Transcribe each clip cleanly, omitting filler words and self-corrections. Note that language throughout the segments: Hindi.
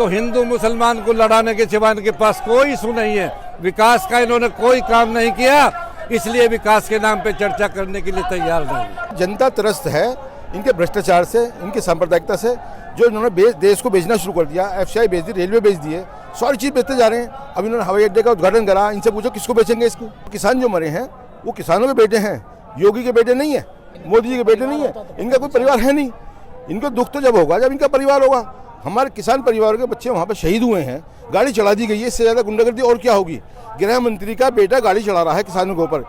तो हिंदू मुसलमान को लड़ाने के सिवा इनके पास कोई इशू नहीं है। विकास का इन्होंने कोई काम नहीं किया, इसलिए विकास के नाम पे चर्चा करने के लिए तैयार नहीं। जनता त्रस्त है इनके भ्रष्टाचार से, इनकी सांप्रदायिकता से। जो इन्होंने देश को बेचना शुरू कर दिया, एफसीआई बेच दी, रेलवे बेच दिए, सारी चीज बेचते जा रहे हैं। अब इन्होंने हवाई अड्डे का उद्घाटन करा, इनसे पूछो किसको बेचेंगे इसको। किसान जो मरे हैं वो किसानों के बेटे हैं, योगी के बेटे नहीं है, मोदी जी के बेटे नहीं है। इनका कोई परिवार है नहीं। इनको दुख तो जब होगा जब इनका परिवार होगा। हमारे किसान परिवार के बच्चे वहाँ पर शहीद हुए हैं, गाड़ी चढ़ा दी गई है। इससे ज्यादा गुंडागर्दी और क्या होगी। गृह मंत्री का बेटा गाड़ी चढ़ा रहा है किसानों के ऊपर।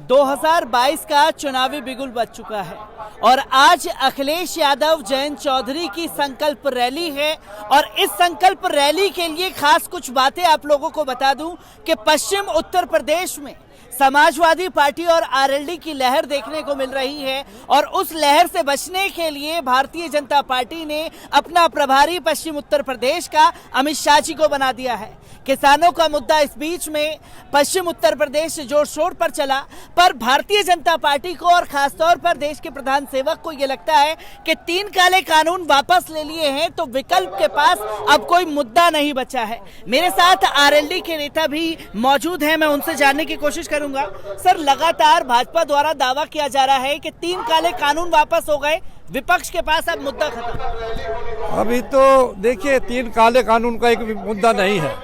2022 का चुनावी बिगुल बज चुका है और आज अखिलेश यादव जयंत चौधरी की संकल्प रैली है। और इस संकल्प रैली के लिए खास कुछ बातें आप लोगों को बता दूं कि पश्चिम उत्तर प्रदेश में समाजवादी पार्टी और आरएलडी की लहर देखने को मिल रही है और उस लहर से बचने के लिए भारतीय जनता पार्टी ने अपना प्रभारी पश्चिम उत्तर प्रदेश का अमित शाह जी को बना दिया है। किसानों का मुद्दा इस बीच में पश्चिम उत्तर प्रदेश जोर शोर पर चला, पर भारतीय जनता पार्टी को और खासतौर पर देश के प्रधान सेवक को यह लगता है कि 3 काले कानून वापस ले लिए हैं तो विकल्प के पास अब कोई मुद्दा नहीं बचा है। मेरे साथ आरएलडी के नेता भी मौजूद हैं, मैं उनसे जानने की कोशिश करूंगा। सर, लगातार भाजपा द्वारा दावा किया जा रहा है कि 3 काले कानून वापस हो गए, विपक्ष के पास अब मुद्दा खत्म। अभी तो देखिए 3 काले कानून का एक भी मुद्दा नहीं है,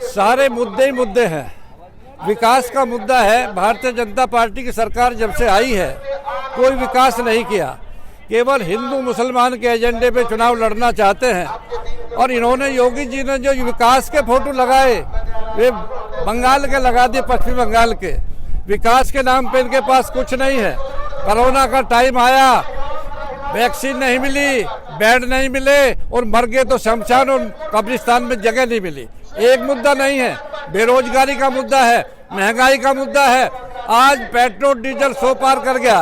सारे मुद्दे ही मुद्दे हैं। विकास का मुद्दा है। भारतीय जनता पार्टी की सरकार जब से आई है कोई विकास नहीं किया, केवल हिंदू मुसलमान के एजेंडे पे चुनाव लड़ना चाहते हैं। और इन्होंने योगी जी ने जो विकास के फोटो लगाए वे बंगाल के लगा दिए, पश्चिम बंगाल के। विकास के नाम पे इनके पास कुछ नहीं है। कोरोना का टाइम आया, वैक्सीन नहीं मिली, बेड नहीं मिले और मर गए तो शमशान और कब्रिस्तान में जगह नहीं मिली। एक मुद्दा नहीं है, बेरोजगारी का मुद्दा है, महंगाई का मुद्दा है। आज पेट्रोल डीजल 100 पार कर गया।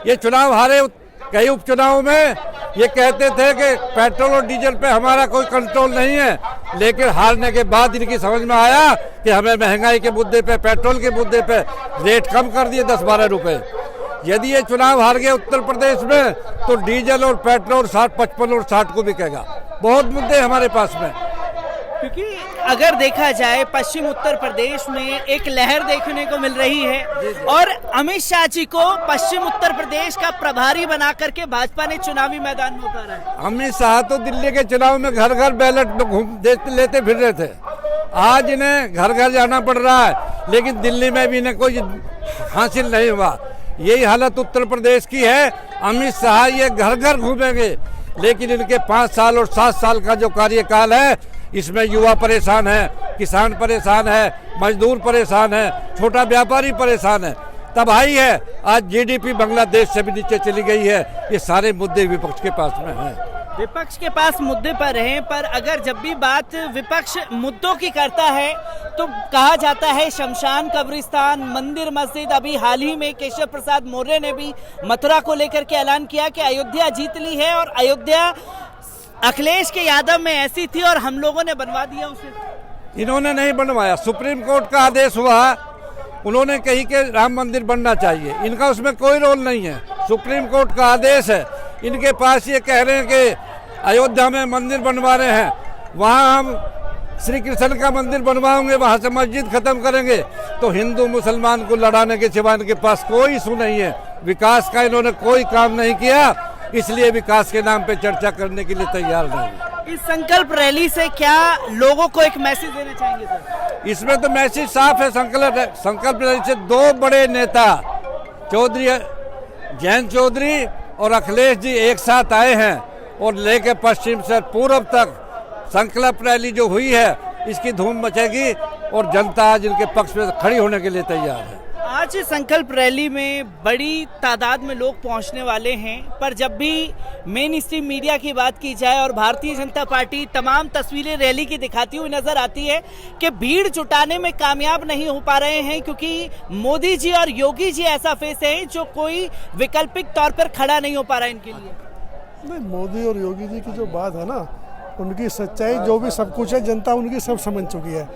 ये चुनाव हारे, कई उपचुनाव में ये कहते थे कि पेट्रोल और डीजल पे हमारा कोई कंट्रोल नहीं है, लेकिन हारने के बाद इनकी समझ में आया कि हमें महंगाई के मुद्दे पे, पेट्रोल के मुद्दे पे रेट कम कर दिए 10-12 रुपए। यदि ये चुनाव हार गए उत्तर प्रदेश में तो डीजल और पेट्रोल 60-55 और 60 को बिकेगा। बहुत मुद्दे हमारे पास में, क्योंकि अगर देखा जाए पश्चिम उत्तर प्रदेश में एक लहर देखने को मिल रही है और अमित शाह जी को पश्चिम उत्तर प्रदेश का प्रभारी बना करके भाजपा ने चुनावी मैदान में उतारा है। अमित शाह तो दिल्ली के चुनाव में घर घर बैलेट में लेते फिर रहे थे। आज इन्हें घर घर जाना पड़ रहा है, लेकिन दिल्ली में भी इन्हें कोई हासिल नहीं हुआ। यही हालत उत्तर प्रदेश की है। अमित शाह ये घर घर घूमेंगे, लेकिन इनके 5 साल और 7 साल का जो कार्यकाल है इसमें युवा परेशान है, किसान परेशान है, मजदूर परेशान है, छोटा व्यापारी परेशान है, तबाही है। आज जीडीपी बांग्लादेश से भी नीचे चली गई है। ये सारे मुद्दे विपक्ष के पास में हैं। विपक्ष के पास मुद्दे पर हैं, पर अगर जब भी बात विपक्ष मुद्दों की करता है तो कहा जाता है शमशान, कब्रिस्तान, मंदिर, मस्जिद। अभी हाल ही में केशव प्रसाद मौर्य ने भी मथुरा को लेकर के ऐलान किया कि अयोध्या जीत ली है और अयोध्या अखिलेश के यादव में ऐसी थी और हम लोगों ने बनवा दिया उसे। इन्होंने नहीं बनवाया, सुप्रीम कोर्ट का आदेश हुआ, उन्होंने कही कि राम मंदिर बनना चाहिए। इनका उसमें कोई रोल नहीं है, सुप्रीम कोर्ट का आदेश है। इनके पास ये कह रहे हैं कि अयोध्या में मंदिर बनवा रहे हैं, वहाँ हम श्री कृष्ण का मंदिर बनवाएंगे, वहाँ से मस्जिद खत्म करेंगे। तो हिंदू मुसलमान को लड़ाने के सिवा इनके पास कोई इशू नहीं है। विकास का इन्होंने कोई काम नहीं किया, इसलिए विकास के नाम पे चर्चा करने के लिए तैयार नहीं। इस संकल्प रैली से क्या लोगों को एक मैसेज देना चाहेंगे सर? इसमें तो मैसेज साफ है। संकल्प रैली से 2 बड़े नेता चौधरी, जयंत चौधरी और अखिलेश जी एक साथ आए हैं और लेके पश्चिम से पूर्व तक संकल्प रैली जो हुई है इसकी धूम मचेगी और जनता आज इनके पक्ष में खड़ी होने के लिए तैयार है। आज संकल्प रैली में बड़ी तादाद में लोग पहुंचने वाले हैं, पर जब भी मेन स्ट्रीम मीडिया की बात की जाए और भारतीय जनता पार्टी तमाम तस्वीरें रैली की दिखाती हुई नजर आती है कि भीड़ जुटाने में कामयाब नहीं हो पा रहे हैं, क्योंकि मोदी जी और योगी जी ऐसा फेस है जो कोई वैकल्पिक तौर पर खड़ा नहीं हो पा रहा है इनके लिए। नहीं, मोदी और योगी जी की जो बात है ना, उनकी सच्चाई जो भी सब कुछ है जनता उनकी सब समझ चुकी है।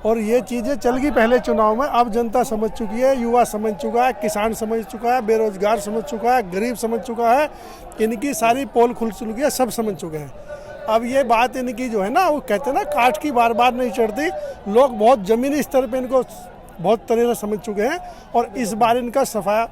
और ये चीज़ें चल गई पहले चुनाव में, अब जनता समझ चुकी है, युवा समझ चुका है, किसान समझ चुका है, बेरोजगार समझ चुका है, गरीब समझ चुका है, इनकी सारी पोल खुल चुकी है, सब समझ चुके हैं। अब ये बात इनकी जो है ना, वो कहते हैं ना काठ की बार बार नहीं चढ़ती, लोग बहुत ज़मीनी स्तर पे इनको बहुत तरह से समझ चुके हैं और इस बार इनका सफाया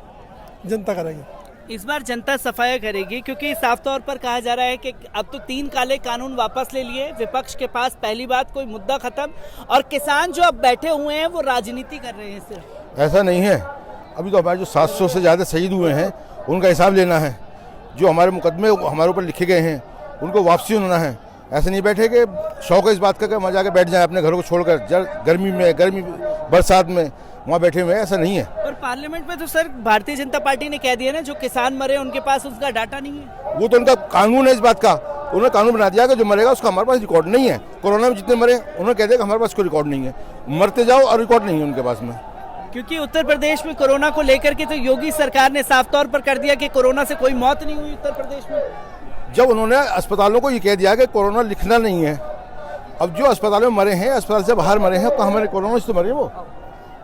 जनता करेगी। इस बार जनता सफाया करेगी क्योंकि साफ तौर पर कहा जा रहा है कि अब तो 3 काले कानून वापस ले लिए, विपक्ष के पास पहली बात कोई मुद्दा खत्म, और किसान जो अब बैठे हुए हैं वो राजनीति कर रहे हैं सिर्फ। ऐसा नहीं है, अभी तो हमारे जो 700 से ज़्यादा शहीद हुए हैं उनका हिसाब लेना है, जो हमारे मुकदमे हमारे ऊपर लिखे गए हैं उनको वापसी होना है। ऐसे नहीं बैठे कि शौक है इस बात का कि वहाँ जाके बैठ जाए अपने घरों को छोड़कर, गर्मी बरसात में वहाँ बैठे हुए हैं, ऐसा नहीं है। पर पार्लियामेंट में तो सर भारतीय जनता पार्टी ने कह दिया ना, जो किसान मरे उनके पास उसका डाटा नहीं है। वो तो उनका कानून है इस बात का, उन्होंने कानून बना दिया कि जो मरेगा उसका हमारे पास रिकॉर्ड नहीं है। कोरोना में जितने मरे उन्होंने कह दिया कि हमारे पास कोई रिकॉर्ड नहीं है, मरते जाओ और रिकॉर्ड नहीं है उनके पास में। क्योंकि उत्तर प्रदेश में कोरोना को लेकर के तो योगी सरकार ने साफ तौर पर कर दिया कि कोरोना से कोई मौत नहीं हुई उत्तर प्रदेश में। जब उन्होंने अस्पतालों को ये कह दिया कि कोरोना लिखना नहीं है, अब जो अस्पतालों में मरे हैं, अस्पताल से बाहर मरे हैं, कहाँ मरे? कोरोना से तो मरे, वो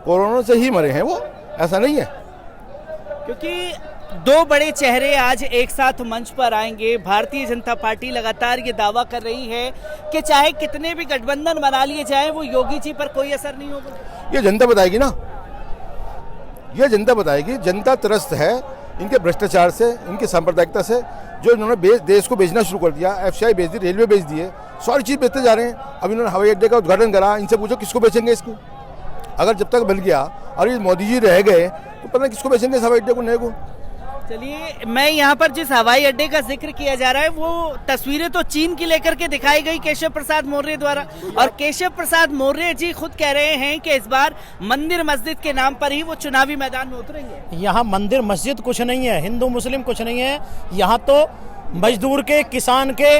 कोरोना से ही मरे हैं, वो ऐसा नहीं है। क्योंकि 2 बड़े चेहरे आज एक साथ मंच पर आएंगे। भारतीय जनता पार्टी लगातार ये दावा कर रही है कि चाहे कितने भी गठबंधन बना लिए जाएं, वो योगी जी पर कोई असर नहीं होगा। ये जनता बताएगी ना, ये जनता बताएगी। जनता त्रस्त है इनके भ्रष्टाचार से, इनकी सांप्रदायिकता से, जो इन्होंने देश को बेचना शुरू कर दिया। एफसीआई बेच दी, रेलवे बेच दिए, सारी चीज़ बेचते जा रहे हैं। अब इन्होंने हवाई अड्डे का उद्घाटन करा, इनसे पूछो किसको बेचेंगे इसको? अगर जब तक बन गया और ये मोदी जी रह गए तो पता नहीं किसको बेचेंगे इस हवाई अड्डे को, नए को। चलिए, मैं यहाँ पर जिस हवाई अड्डे का जिक्र किया जा रहा है वो तस्वीरें तो चीन की लेकर के दिखाई गई केशव प्रसाद मौर्य द्वारा, और केशव प्रसाद मौर्य जी खुद कह रहे हैं कि इस बार मंदिर मस्जिद के नाम पर ही वो चुनावी मैदान में उतरेंगे। यहाँ मंदिर मस्जिद कुछ नहीं है, हिंदू मुस्लिम कुछ नहीं है, यहाँ तो मजदूर के, किसान के,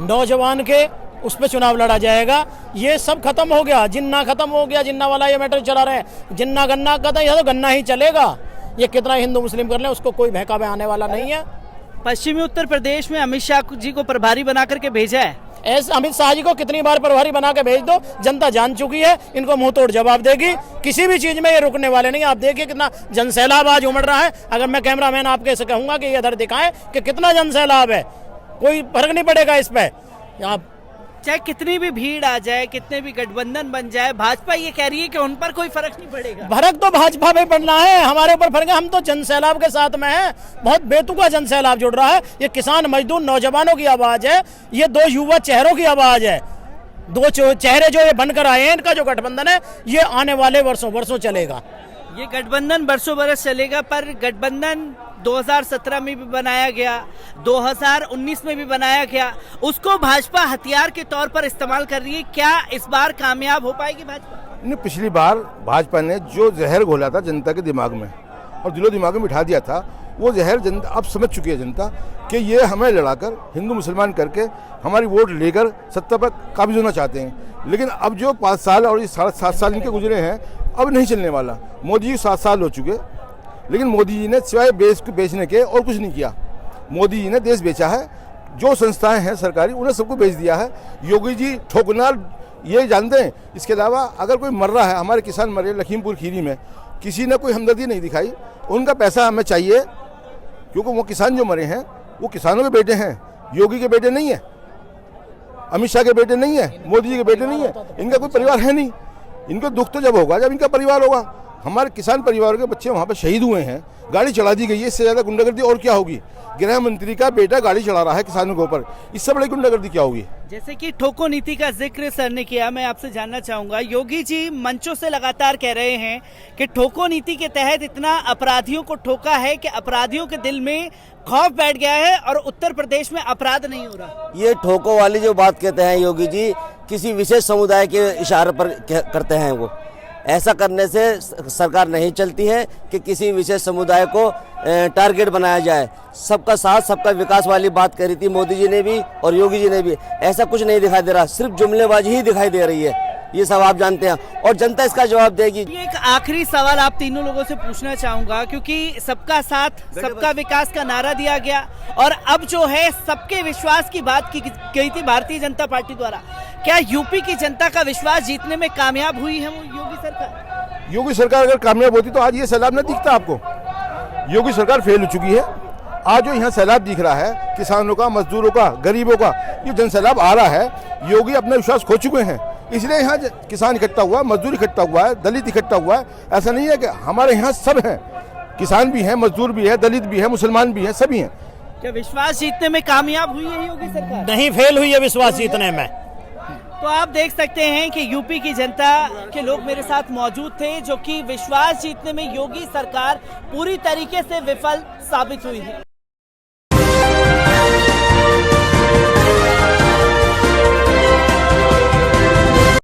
नौजवान के उस पर चुनाव लड़ा जाएगा। ये सब खत्म हो गया, जिन्ना खत्म हो गया, जिन्ना वाला ये मैटर चला रहे हैं। जिन्ना गन्ना का था, यह तो गन्ना ही चलेगा। ये कितना हिंदू मुस्लिम कर ले, उसको कोई बहका में आने वाला नहीं है। पश्चिमी उत्तर प्रदेश में अमित शाह जी को प्रभारी बना करके भेजा है। ऐसे अमित शाह जी को कितनी बार प्रभारी बना के भेज दो, जनता जान चुकी है, इनको मुंह तोड़ जवाब देगी। किसी भी चीज में ये रुकने वाले नहीं। आप देखिए कितना जनसैलाब आज उमड़ रहा है। अगर मैं कैमरामैन आपके से कहूंगा कि ये इधर दिखाएं कि कितना जनसैलाब है, कोई फर्क नहीं पड़ेगा इस पे। यहाँ चाहे कितनी भी भीड़ आ जाए, कितने भी गठबंधन बन जाए, भाजपा ये कह रही है कि उन पर कोई फर्क नहीं पड़ेगा। फर्क तो भाजपा पे पड़ना है, हमारे ऊपर फर्क है। हम तो जनसैलाब के साथ में हैं, बहुत बेतुका जनसैलाब जुड़ रहा है। ये किसान, मजदूर, नौजवानों की आवाज है, ये 2 युवा चेहरों की आवाज है। 2 चेहरे जो ये बनकर आए हैं, इनका जो गठबंधन है ये आने वाले वर्षों चलेगा। ये गठबंधन बरसों बरस चलेगा, पर गठबंधन 2017 में भी बनाया गया, 2019 में भी बनाया गया, उसको भाजपा हथियार के तौर पर इस्तेमाल कर रही है। क्या इस बार कामयाब हो पाएगी भाजपा? नहीं, पिछली बार भाजपा ने जो जहर घोला था जनता के दिमाग में और दिलो दिमाग में बिठा दिया था, वो जहर जनता अब समझ चुकी है जनता कि ये हमें लड़ाकर हिंदू मुसलमान करके हमारी वोट लेकर सत्ता पर काबिज होना चाहते हैं। लेकिन अब जो 5 साल और ये 7.5 साल इनके गुजरे हैं, अब नहीं चलने वाला। मोदी जी 7 साल हो चुके, लेकिन मोदी जी ने सिवाय देश को बेचने के और कुछ नहीं किया। मोदी जी ने देश बेचा है, जो संस्थाएं हैं सरकारी उन्हें सबको बेच दिया है। योगी जी ठोकनार ये जानते हैं। इसके अलावा अगर कोई मर रहा है, हमारे किसान मरे लखीमपुर खीरी में, किसी ने कोई हमदर्दी नहीं दिखाई। उनका पैसा हमें चाहिए, क्योंकि वो किसान जो मरे हैं वो किसानों के बेटे हैं, योगी के बेटे नहीं है, अमित शाह के बेटे नहीं है, मोदी जी के बेटे नहीं है। इनका कोई परिवार है नहीं। इनको दुख तो जब होगा जब इनका परिवार होगा। हमारे किसान परिवार के बच्चे वहाँ पर शहीद हुए हैं, गाड़ी चढ़ा दी गई है। इससे ज़्यादा गुंडागर्दी और क्या होगी? गृह मंत्री का बेटा गाड़ी चढ़ा रहा है किसानों के ऊपर, इससे बड़ी गुंडागर्दी क्या होगी? जैसे कि ठोको नीति का जिक्र सर ने किया, मैं आपसे जानना चाहूंगा, योगी जी मंचों से लगातार कह रहे हैं कि ठोको नीति के तहत इतना अपराधियों को ठोका है कि अपराधियों के दिल में खौफ बैठ गया है और उत्तर प्रदेश में अपराध नहीं हो रहा। ये ठोको वाली जो बात कहते हैं योगी जी, किसी विशेष समुदाय के इशारे पर करते हैं। वो ऐसा करने से सरकार नहीं चलती है कि किसी विशेष समुदाय को टारगेट बनाया जाए। सबका साथ सबका विकास वाली बात करी थी मोदी जी ने भी और योगी जी ने भी। ऐसा कुछ नहीं दिखाई दे रहा, सिर्फ जुमलेबाजी ही दिखाई दे रही है। ये सब आप जानते हैं और जनता इसका जवाब देगी। ये एक आखिरी सवाल आप तीनों लोगों से पूछना चाहूंगा, क्योंकि सबका साथ सबका विकास का नारा दिया गया और अब जो है सबके विश्वास की बात की गई थी भारतीय जनता पार्टी द्वारा। क्या यूपी की जनता का विश्वास जीतने में कामयाब हुई है योगी सरकार? योगी सरकार अगर कामयाब होती तो आज ये सैलाब न दिखता आपको। योगी सरकार फेल हो चुकी है। आज जो यहाँ सैलाब दिख रहा है किसानों का, मजदूरों का, गरीबों का, ये जन सैलाब आ रहा है, योगी अपना विश्वास खो चुके हैं। इसलिए यहाँ किसान इकट्ठा हुआ, मजदूर इकट्ठा हुआ है, दलित इकट्ठा हुआ है। ऐसा नहीं है कि हमारे यहाँ सब हैं, किसान भी हैं, मजदूर भी है, दलित भी है, मुसलमान भी हैं, सभी हैं। क्या विश्वास जीतने में कामयाब हुई है योगी सरकार? नहीं, फेल हुई है विश्वास जीतने में। तो आप देख सकते हैं कि यूपी की जनता के लोग मेरे साथ मौजूद थे, जो कि विश्वास जीतने में योगी सरकार पूरी तरीके से विफल साबित हुई है।